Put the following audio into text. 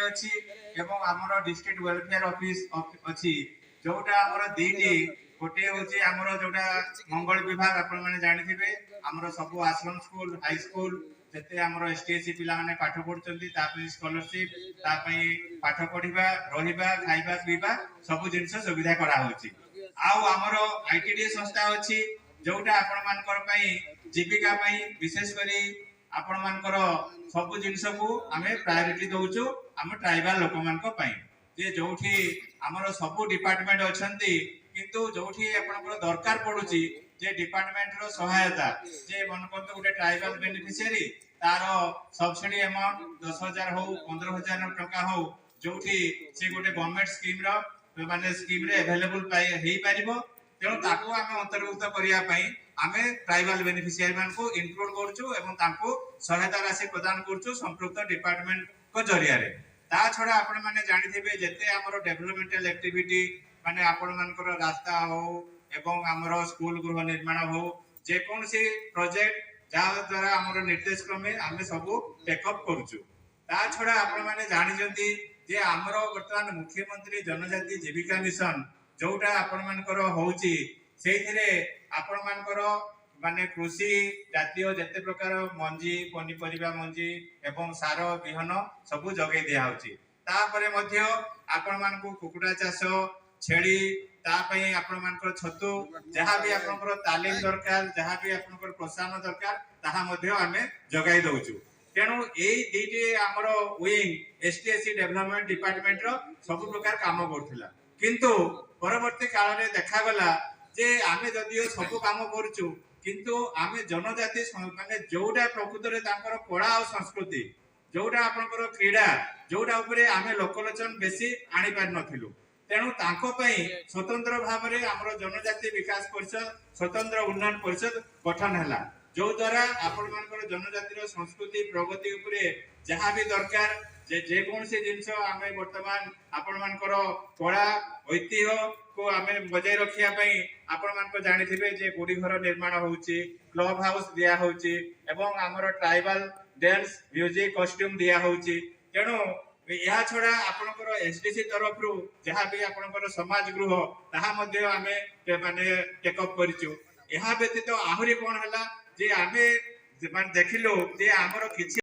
अछि एवं हमर डिस्ट्रिक्ट वेलफेयर ऑफिस अछि जोटा हमर दीटी गोटे होची हमर जोटा मंगल विभाग आपण माने जानिथिबे हमर सब आश्रम स्कूल हाई स्कूल जते हमर एसटीएससी पिला माने पाठ पढुचंती तापई स्कॉलरशिप तापई पाठ पढिबा रहिबा खाइबा पीबा सब जिंस सुविधा करा होची आउ हमर आईटीडी संस्था अछि जोटा आपण मानकर पई जीविका पई विशेष करी आपण मानकर सब जिंस को आमे प्रायोरिटी दउचु हम ट्राइबल लोक मानक पई जे जोठी हमर सब डिपार्टमेंट अछंती किंतु जोठी आपनकर दरकार पडुची जे डिपार्टमेंट रो सहायता जे मन करतो गुटे ट्राइबल बेनिफिशियरी तार सब्सिडी अमाउंट 10,000 हो 15,000 टका हो जोठी से गुटे गवर्नमेंट स्कीम रो माने स्कीम रे अवेलेबल पाई हेई परिबो तेणु ताको आमे अंतर्भुक्त करिया पई आमे ट्राइबल बेनिफिशियरी मान को इंक्लूड करछु एवं ताको सहायता राशि प्रदान करछु संपुक्त डिपार्टमेंट को जरिया रे ता छडा आपण माने जानिथिबे जते हमर डेवलपमेंटल एक्टिविटी माने आपण मानकर रास्ता हो एवं हमर स्कूल गृह निर्माण हो जे कोन से प्रोजेक्ट जा द्वारा हमर निर्देश क्रमे आमे सब टेकअप करछु ता छडा आपण माने जानि जंती जे हमर वर्तमान मुख्यमंत्री जनजाति जीविका मिशन जोटा आपण मानकर होउची सेथिरे आपण मानकर माने कृषि जातीय जते प्रकार मंजी पनिपरिबा मंजी एवं सार बिहन सब जगै दिया होची तापरे मध्य आपण मानकु कुकुडा चाष छेड़ी तापई आपण मानकर छतु जहाँ भी आपनकर तालीम दरकार जहाँ भी आपनकर प्रोत्साहन दरकार ताहा मध्य आमे जगाई दउचु तेणु एई दीटी हमर विंग एसटीएससी डेवलपमेंट डिपार्टमेंट रो सब प्रकार काम करथिला किंतु परवर्ती काल रे देखा गला जे आमे जदियो सब काम करचु किंतु आमे जनजाति माने जोटा प्रकृत रे तांकर कला और संस्कृति जोटा आपनकर क्रीडा जोटा ऊपर आमे लोकलोचन बेसी आनी पार नथिलु तेणु तांको पई स्वतंत्र भाव रे हमर जनजाति विकास परिषद स्वतंत्र उन्नयन परिषद गठन हला जो द्वारा आपण मानकर जनजाति रो संस्कृति प्रगति ऊपर जहाँ भी दरकार जे कौन से जिंस आमे वर्तमान आपण मानकर कला ऐतिह्य को आमे बजाय रखिया पई आपण मानक जानिथिबे जे गुडी घर निर्माण होउची क्लब हाउस दिया होउची एवं हमर ट्राइबल डांस म्यूजिक कॉस्ट्यूम दिया होउची तेणु या छड़ा आपनकर एसडीसी तरफ रु जहाँ भी आपनकर समाज गृह ताहा मध्य आमे माने टेकअप करिचु यहाँ व्यतीत आहुरी कोन हला जे आमे माने देखिलो जे हमर किछि